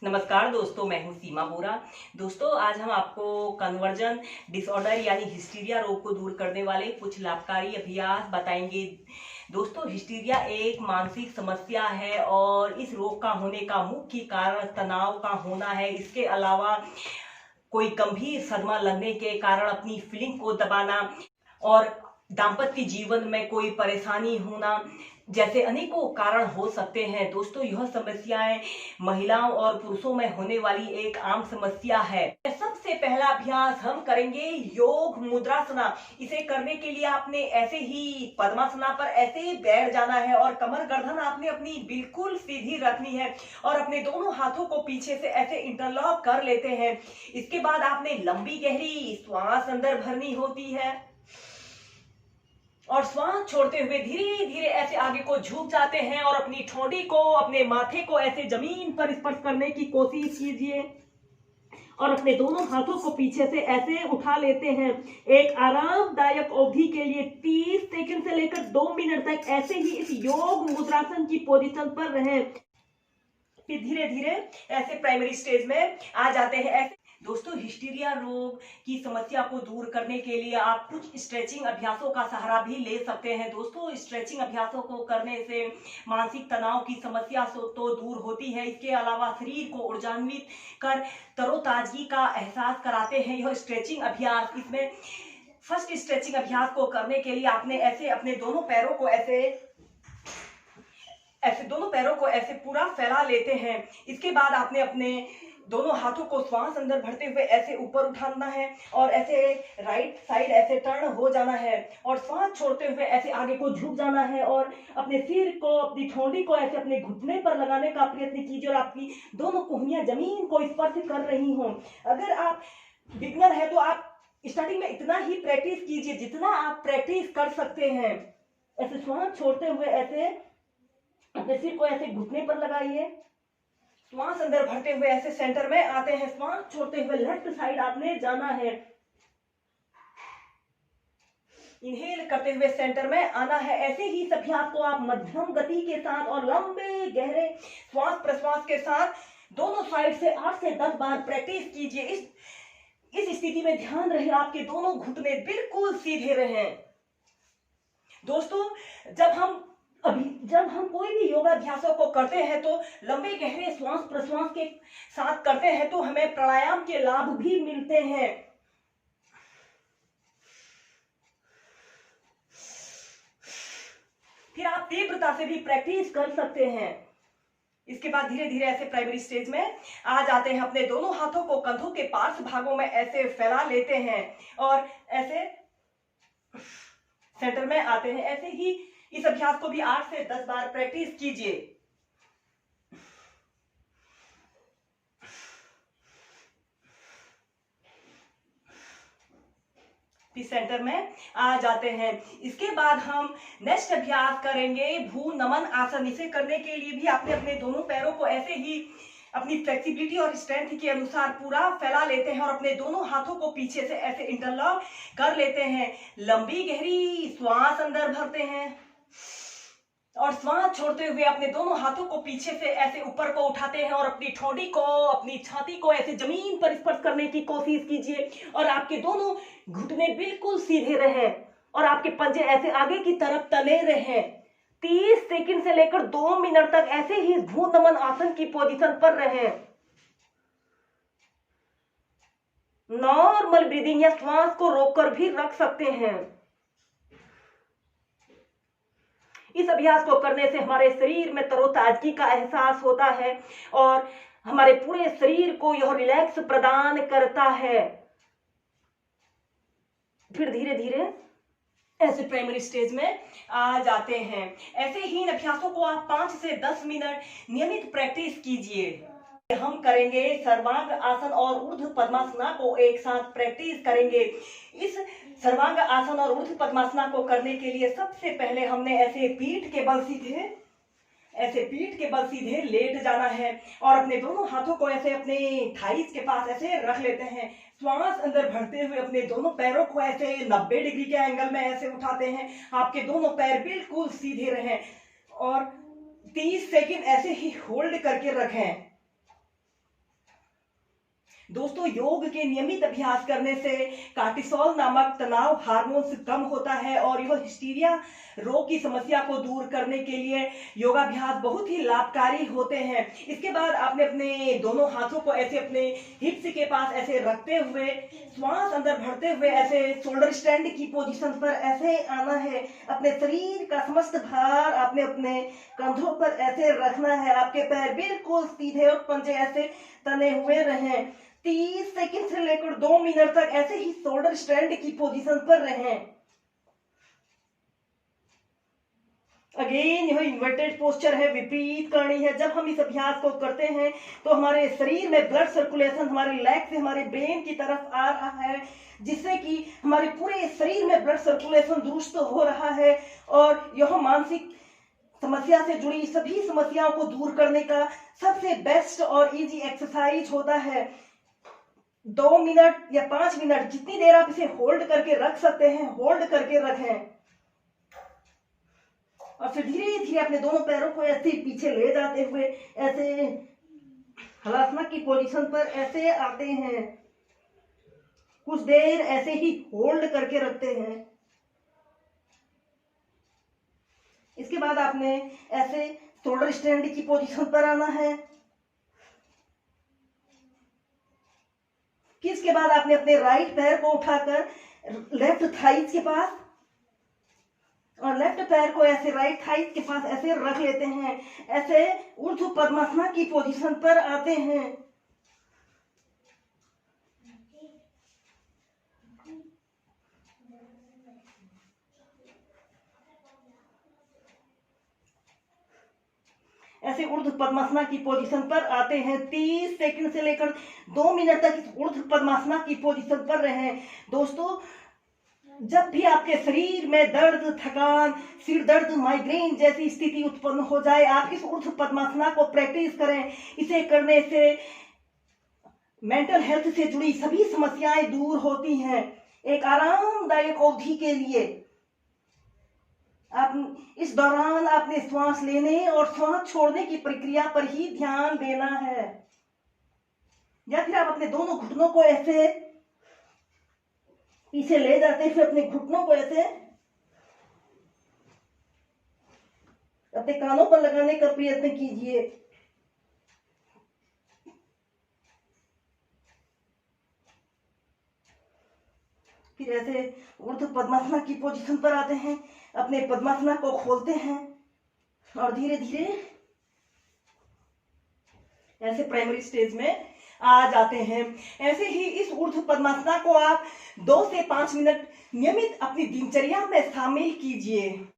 नमस्कार दोस्तों, मैं हूं सीमा बोरा। दोस्तों, आज हम आपको कन्वर्जन डिसऑर्डर यानी हिस्टीरिया रोग को दूर करने वाले कुछ लाभकारी अभ्यास बताएंगे। दोस्तों, हिस्टीरिया एक मानसिक समस्या है और इस रोग का होने का मुख्य कारण तनाव का होना है। इसके अलावा कोई गंभीर सदमा लगने के कारण अपनी फीलिंग को दबाना और दाम्पत्य जीवन में कोई परेशानी होना जैसे अनेकों कारण हो सकते हैं। दोस्तों, यह समस्याएं महिलाओं और पुरुषों में होने वाली एक आम समस्या है। सबसे पहला अभ्यास हम करेंगे योग मुद्रासना। इसे करने के लिए आपने ऐसे ही पद्मासना पर ऐसे ही बैठ जाना है और कमर गर्दन आपने अपनी बिल्कुल सीधी रखनी है और अपने दोनों हाथों को पीछे से ऐसे इंटरलॉक कर लेते हैं। इसके बाद आपने लंबी गहरी श्वास अंदर भरनी होती है और श्वास छोड़ते हुए धीरे धीरे ऐसे आगे को झुक जाते हैं और अपनी ठोड़ी को, अपने माथे को ऐसे जमीन पर स्पर्श करने की कोशिश कीजिए और अपने दोनों हाथों को पीछे से ऐसे उठा लेते हैं। एक आरामदायक अवधि के लिए 30 सेकंड से लेकर 2 मिनट तक ऐसे ही इस योग मुद्रासन की पोजीशन पर रहें। फिर धीरे धीरे ऐसे प्राइमरी स्टेज में आ जाते हैं। ऐसे दोस्तों, हिस्टीरिया रोग की समस्या को दूर करने के लिए आप कुछ स्ट्रेचिंग अभ्यासों का सहारा भी ले सकते हैं। दोस्तों, स्ट्रेचिंग अभ्यासों को करने से मानसिक तनाव की समस्या तो दूर होती है। इसके अलावा शरीर को ऊर्जान्वित कर तरोताजगी का एहसास कराते हैं यह स्ट्रेचिंग अभ्यास। इसमें फर्स्ट स्ट्रेचिंग अभ्यास को करने के लिए आपने ऐसे अपने दोनों पैरों को ऐसे पूरा फैला लेते हैं। इसके बाद आपने अपने दोनों हाथों को श्वास अंदर भरते हुए ऐसे ऊपर उठाना है और ऐसे राइट साइड ऐसे टर्न हो जाना है और श्वास छोड़ते हुए ऐसे आगे को झुक जाना है और अपने सिर को, अपनी ठोड़ी को ऐसे अपने घुटने पर लगाने का प्रयत्न कीजिए और आपकी दोनों कोहनियां जमीन को स्पर्श कर रही हों। अगर आप बिगनर है तो आप स्टार्टिंग में इतना ही प्रैक्टिस कीजिए जितना आप प्रैक्टिस कर सकते हैं। ऐसे श्वास छोड़ते हुए ऐसे अपने सिर को ऐसे घुटने पर लगाइए, श्वास अंदर भरते हुए ऐसे सेंटर में आते हैं, श्वास छोड़ते हुए लेफ्ट साइड आपने जाना है, इनहेल करते हुए सेंटर में आना है। ऐसे ही इस अभ्यास को आप मध्यम गति के साथ और लंबे गहरे श्वास प्रश्वास के साथ दोनों साइड से 8 से 10 बार प्रैक्टिस कीजिए। इस स्थिति में ध्यान रहे आपके दोनों घुटने बिल्कुल सीधे रहें। दोस्तों, जब हम कोई भी योगाभ्यासों को करते हैं तो लंबे गहरे श्वास प्रश्वास के साथ करते हैं तो हमें प्राणायाम के लाभ भी मिलते हैं। फिर आप तीव्रता से भी प्रैक्टिस कर सकते हैं। इसके बाद धीरे धीरे ऐसे प्राइमरी स्टेज में आ जाते हैं। अपने दोनों हाथों को कंधों के पार्श्व भागों में ऐसे फैला लेते हैं और ऐसे सेंटर में आते हैं। ऐसे ही इस अभ्यास को भी 8 से 10 बार प्रैक्टिस कीजिए। फिर सेंटर में आ जाते हैं। इसके बाद हम नेक्स्ट अभ्यास करेंगे भू नमन आसन। इसे करने के लिए भी आपने अपने दोनों पैरों को ऐसे ही अपनी फ्लेक्सिबिलिटी और स्ट्रेंथ के अनुसार पूरा फैला लेते हैं और अपने दोनों हाथों को पीछे से ऐसे इंटरलॉक कर लेते हैं। लंबी गहरी श्वास अंदर भरते हैं और श्वास छोड़ते हुए अपने दोनों हाथों को पीछे से ऐसे ऊपर को उठाते हैं और अपनी ठोड़ी को, अपनी छाती को ऐसे जमीन पर स्पर्श करने की कोशिश कीजिए और आपके दोनों घुटने बिल्कुल सीधे रहें और आपके पंजे ऐसे आगे की तरफ तले रहें। 30 सेकंड से लेकर 2 मिनट तक ऐसे ही भ्रू नमन आसन की पोजीशन पर रहें। नॉर्मल ब्रीदिंग या श्वास को रोककर भी रख सकते हैं। इस अभ्यास को करने से हमारे शरीर में तरोताजगी का एहसास होता है और हमारे पूरे शरीर को यह रिलैक्स प्रदान करता है। फिर धीरे धीरे ऐसे प्राइमरी स्टेज में आ जाते हैं। ऐसे ही इन अभ्यासों को आप 5 से 10 मिनट नियमित प्रैक्टिस कीजिए। हम करेंगे सर्वांग आसन और ऊर्ध्व पद्मासना को एक साथ प्रैक्टिस करेंगे। इस सर्वांग आसन और ऊर्ध्व पद्मासना को करने के लिए सबसे पहले हमने ऐसे पीठ के बल सीधे लेट जाना है और अपने दोनों हाथों को ऐसे अपने थाइस के पास ऐसे रख लेते हैं। श्वास अंदर भरते हुए अपने दोनों पैरों को ऐसे 90 डिग्री के एंगल में ऐसे उठाते हैं। आपके दोनों पैर बिल्कुल सीधे रहें और 30 सेकंड ऐसे ही होल्ड करके रखें। दोस्तों, योग के नियमित अभ्यास करने से कार्टिसोल नामक तनाव हार्मोन कम होता है और यह हिस्टीरिया रोग की समस्या को दूर करने के लिए योगाभ्यास बहुत ही लाभकारी होते हैं। इसके बाद आपने अपने दोनों हाथों को ऐसे अपने हिप्स के पास ऐसे रखते हुए श्वास अंदर भरते हुए ऐसे शोल्डर स्टैंड की पोजीशन पर ऐसे आना है। अपने शरीर का समस्त भार आपने अपने कंधों पर ऐसे रखना है। आपके पैर बिल्कुल सीधे और पंजे ऐसे तने हुए रहें। 30 सेकंड से लेकर 2 मिनट तक ऐसे ही शोल्डर स्टैंड की पोजीशन पर रहें। अगेन यह इन्वर्टेड पोस्चर है, विपरीत करनी है। जब हम इस अभ्यास को करते हैं तो हमारे शरीर में ब्लड सर्कुलेशन हमारे लेग से हमारे ब्रेन की तरफ आ रहा है, जिससे कि हमारे पूरे शरीर में ब्लड सर्कुलेशन दुरुस्त हो रहा है और यह मानसिक समस्या से जुड़ी सभी समस्याओं को दूर करने का सबसे बेस्ट और इजी एक्सरसाइज होता है। 2 मिनट या 5 मिनट जितनी देर आप इसे होल्ड करके रख सकते हैं, होल्ड करके रखें और फिर धीरे धीरे अपने दोनों पैरों को ऐसे पीछे ले जाते हुए ऐसे हलासना की पोजीशन पर ऐसे आते हैं। कुछ देर ऐसे ही होल्ड करके रखते हैं। इसके बाद आपने ऐसे शोल्डर स्टैंड की पोजीशन पर आना है। इसके बाद आपने अपने राइट पैर को उठाकर लेफ्ट थाइज के पास और लेफ्ट पैर को ऐसे राइट थाइज के पास ऐसे रख लेते हैं। ऐसे ऊर्ध्व पद्मासना की पोजीशन पर आते हैं। ऐसे ऊर्ध्व पद्मासना की पोजीशन पर आते हैं। 30 सेकंड से लेकर 2 मिनट तक इस ऊर्ध्व पद्मासना की पोजीशन पर रहें। दोस्तों, जब भी आपके शरीर में दर्द, थकान, सिर दर्द, माइग्रेन जैसी स्थिति उत्पन्न हो जाए, आप इस ऊर्ध्व पद्मासना को प्रैक्टिस करें। इसे करने से मेंटल हेल्थ से जुड़ी सभी समस्याएं दूर होती हैं। एक आरामदायक अवधि के लिए आप इस दौरान आपने श्वास लेने और श्वास छोड़ने की प्रक्रिया पर ही ध्यान देना है। या फिर आप अपने दोनों घुटनों को ऐसे पीछे ले जाते हैं, फिर अपने घुटनों को ऐसे अपने कानों पर लगाने का प्रयत्न कीजिए। फिर ऐसे ऊर्ध्व पद्मासना की पोजीशन पर आते हैं, अपने पद्मासना को खोलते हैं और धीरे धीरे ऐसे प्राइमरी स्टेज में आ जाते हैं। ऐसे ही इस ऊर्ध्व पद्मासना को आप 2 से 5 मिनट नियमित अपनी दिनचर्या में शामिल कीजिए।